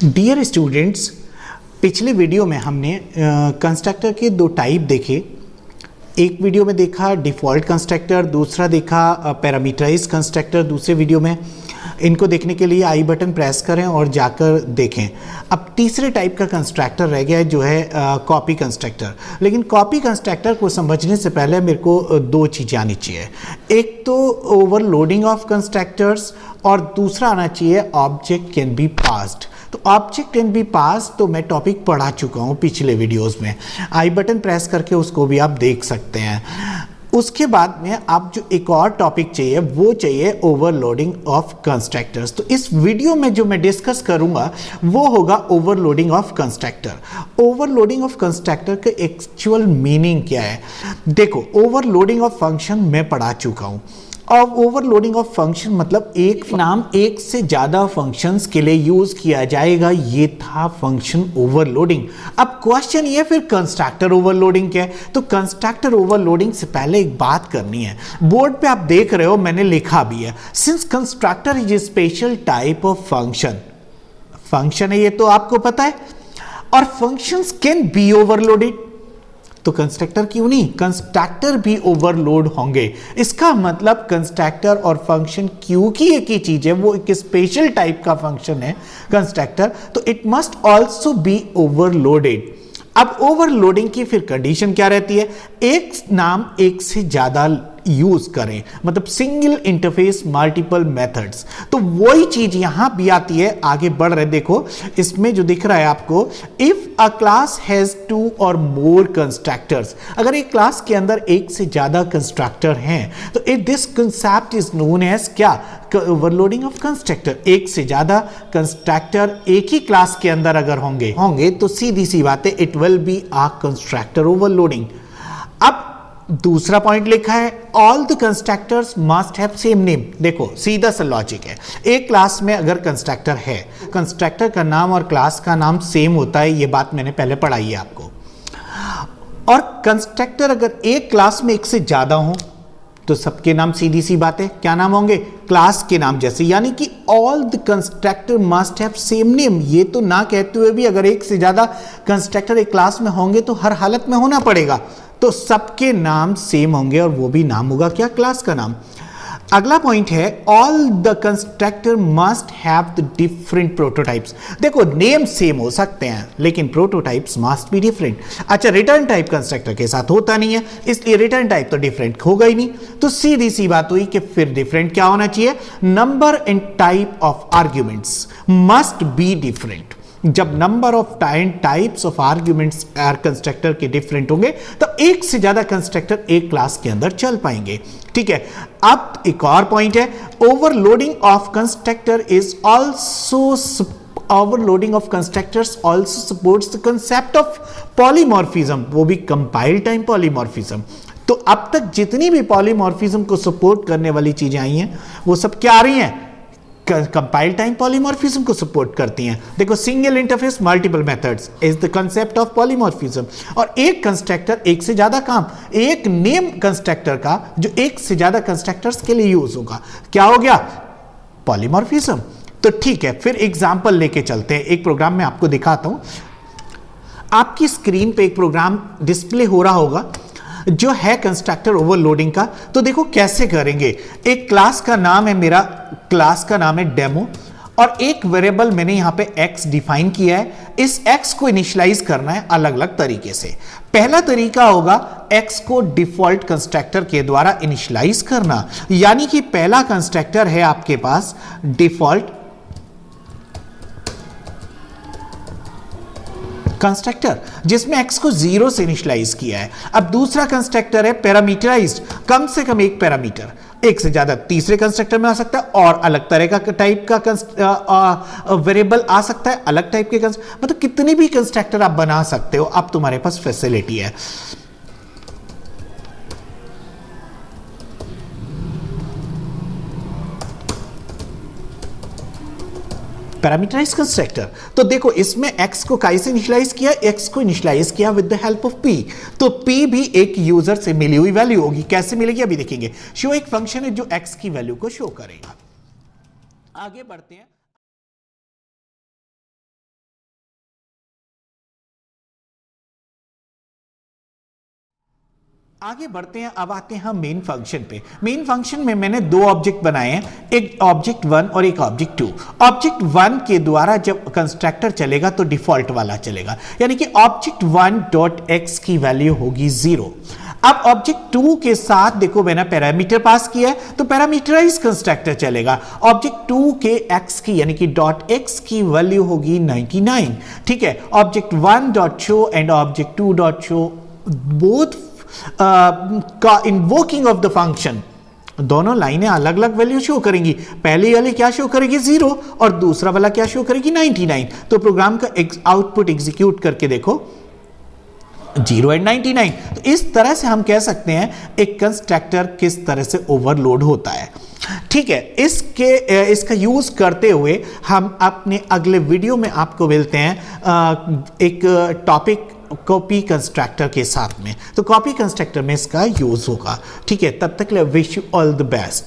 Dear students, पिछले video में हमने कंस्ट्रक्टर के दो टाइप देखे। एक वीडियो में देखा डिफ़ॉल्ट कंस्ट्रक्टर, दूसरा देखा पैरामीटराइज कंस्ट्रक्टर दूसरे वीडियो में। इनको देखने के लिए आई बटन प्रेस करें और जाकर देखें। अब तीसरे टाइप का कंस्ट्रक्टर रह गया है जो है कॉपी कंस्ट्रक्टर। लेकिन कॉपी कंस्ट्रक्टर को समझने से पहले मेरे को दो चीज़ें आनी चाहिए। एक तो ओवरलोडिंग ऑफ कंस्ट्रक्टर्स और दूसरा आना चाहिए ऑब्जेक्ट कैन बी पास्ड। तो ऑब्जेक्ट कैन बी पास तो मैं टॉपिक पढ़ा चुका हूँ पिछले वीडियोस में। आई बटन प्रेस करके उसको भी आप देख सकते हैं। उसके बाद में आप जो एक और टॉपिक चाहिए वो चाहिए ओवरलोडिंग ऑफ कंस्ट्रक्टर्स। तो इस वीडियो में जो मैं डिस्कस करूंगा वो होगा overloading of constructor. Overloading of constructor का एक्चुअल मीनिंग क्या है? देखो, ओवरलोडिंग ऑफ फंक्शन मैं पढ़ा चुका हूँ। और ओवरलोडिंग ऑफ फंक्शन मतलब एक नाम एक से ज़्यादा फंक्शंस के लिए यूज़ किया जाएगा, ये था फंक्शन ओवरलोडिंग। अब क्वेश्चन ये फिर कंस्ट्रक्टर ओवरलोडिंग क्या है? तो कंस्ट्रक्टर ओवरलोडिंग से पहले एक बात करनी है। बोर्ड पे आप देख रहे हो, मैंने लिखा भी है, since constructor is a special type of function. Function है ये तो आपको पता है, और फंक्शंस कैन बी ओवरलोडेड। तो कंस्ट्रक्टर क्यों नहीं, कंस्ट्रक्टर भी ओवरलोड होंगे। इसका मतलब कंस्ट्रक्टर और फंक्शन क्योंकि एक ही चीज है, वो एक स्पेशल टाइप का फंक्शन है कंस्ट्रक्टर, तो it must also be overloaded. अब ओवरलोडिंग की फिर कंडीशन क्या रहती है? एक नाम एक से ज्यादा यूज करें, मतलब सिंगल इंटरफेस मल्टीपल मेथड्स। तो वही चीज यहां भी आती है। आगे बढ़ रहे, देखो इसमें जो दिख रहा है आपको, if a class has two or more constructors, अगर एक क्लास के अंदर एक से ज्यादा कंस्ट्रक्टर हैं तो it this concept is known as क्या? Overloading of constructor. एक से ज्यादा कंस्ट्रक्टर एक ही क्लास के अंदर अगर होंगे तो सीधी सी बात है, it will be a constructor overloading. अब दूसरा पॉइंट लिखा है, all the constructors must have same name. देखो सीधा सा लॉजिक है, एक क्लास में अगर कंस्ट्रक्टर है, कंस्ट्रक्टर का नाम और क्लास का नाम सेम होता है, ये बात मैंने पहले पढ़ाई है आपको। और कंस्ट्रक्टर अगर एक क्लास में एक से ज्यादा हो तो सबके नाम सीधी सी बात है क्या नाम होंगे? क्लास के नाम जैसे। यानी कि all the constructor must have same name. ये तो ना कहते हुए भी अगर एक से ज्यादा कंस्ट्रक्टर एक क्लास में होंगे तो हर हालत में होना पड़ेगा, तो सबके नाम सेम होंगे और वो भी नाम होगा क्या? क्लास का नाम। अगला पॉइंट है, all the constructor must have the different prototypes. देखो नेम सेम हो सकते हैं लेकिन प्रोटोटाइप्स मस्ट बी डिफरेंट। अच्छा, रिटर्न टाइप कंस्ट्रक्टर के साथ होता नहीं है, इसलिए रिटर्न टाइप तो डिफरेंट होगा ही नहीं। तो सीधी सी बात हुई कि फिर डिफरेंट क्या होना चाहिए? Number and type of arguments must be different. जब number of types of arguments constructor के डिफरेंट होंगे तो एक से ज्यादा कंस्ट्रक्टर एक क्लास के अंदर चल पाएंगे। ठीक है, अब एक और पॉइंट है, overloading of constructor is also overloading of constructors also supports the concept of polymorphism, वो भी कंपाइल टाइम पॉलीमॉर्फिज्म। तो अब तक जितनी भी पॉलीमॉर्फिज्म को सपोर्ट करने वाली चीजें आई हैं वो सब क्या आ रही हैं? कंपाइल टाइम पॉलीमॉर्फिज्म को सपोर्ट करती हैं। देखो, single interface multiple methods is the concept of polymorphism. और एक कंस्ट्रक्टर एक से ज्यादा काम, एक नेम कंस्ट्रक्टर का जो एक से ज्यादा कंस्ट्रक्टर्स के लिए यूज होगा, क्या हो गया? पॉलीमॉर्फिज्म। तो ठीक है, फिर एग्जांपल लेके चलते हैं। एक प्रोग्राम में आपको दिखाता हूं। आपकी स्क्रीन पे एक प्रोग्राम डिस्प्ले हो रहा होगा जो है कंस्ट्रक्टर ओवरलोडिंग का। तो देखो कैसे करेंगे। एक क्लास का नाम है, मेरा क्लास का नाम है डेमो, और एक वेरिएबल मैंने यहां पे x डिफाइन किया है। इस x को इनिशियलाइज करना है अलग अलग तरीके से। पहला तरीका होगा x को डिफॉल्ट कंस्ट्रक्टर के द्वारा इनिशियलाइज करना, यानी कि पहला कंस्ट्रक्टर है आपके पास डिफॉल्ट कंस्ट्रक्टर जिसमें x को 0 से इनिशियलाइज किया है। अब दूसरा कंस्ट्रक्टर है पैरामीटराइज्ड, कम से कम एक पैरामीटर, एक से ज्यादा तीसरे कंस्ट्रक्टर में आ सकता है, और अलग तरह का टाइप का वेरिएबल आ सकता है, अलग टाइप के मतलब कितने भी कंस्ट्रक्टर आप बना सकते हो, अब तुम्हारे पास फैसिलिटी है। पैरामीटराइज्ड कंस्ट्रक्टर, तो देखो इसमें x को काय से इनिशियलाइज किया? x को इनिशियलाइज किया with the help of p। तो p भी एक यूजर से मिली हुई वैल्यू होगी। कैसे मिलेगी अभी देखेंगे। शो एक फंक्शन है जो x की वैल्यू को शो करेगा। आगे बढ़ते हैं। आगे बढ़ते हैं, अब आते हैं हम मेन फंक्शन पे। मेन फंक्शन में मैंने दो ऑब्जेक्ट बनाए हैं, एक ऑब्जेक्ट 1 और एक ऑब्जेक्ट 2। ऑब्जेक्ट 1 के द्वारा जब कंस्ट्रक्टर चलेगा तो डिफॉल्ट वाला चलेगा, यानी कि ऑब्जेक्ट 1.x की वैल्यू होगी 0। अब ऑब्जेक्ट 2 के साथ देखो मैंने पैरामीटर पास किया है, तो पैरामीटराइज कंस्ट्रक्टर चलेगा। ऑब्जेक्ट 2 के x की यानी कि डॉट x की वैल्यू होगी 99। ठीक है, object 1.show and object 2.show both का इन्वोकिंग ऑफ द फंक्शन, दोनों लाइनें अलग अलग वैल्यू शो करेंगी। पहले वाली क्या शो करेगी 0 और दूसरा वाला क्या शो करेगी 99। तो प्रोग्राम का आउटपुट एग्जीक्यूट करके देखो 0 एंड 99। तो इस तरह से हम कह सकते हैं एक कंस्ट्रक्टर किस तरह से ओवरलोड होता है। ठीक है, इसका यूज करते हुए हम अपने अगले वीडियो में आपको मिलते हैं एक टॉपिक कॉपी कंस्ट्रक्टर के साथ में। तो कॉपी कंस्ट्रक्टर में इसका यूज होगा। ठीक है, तब तक wish you all the best.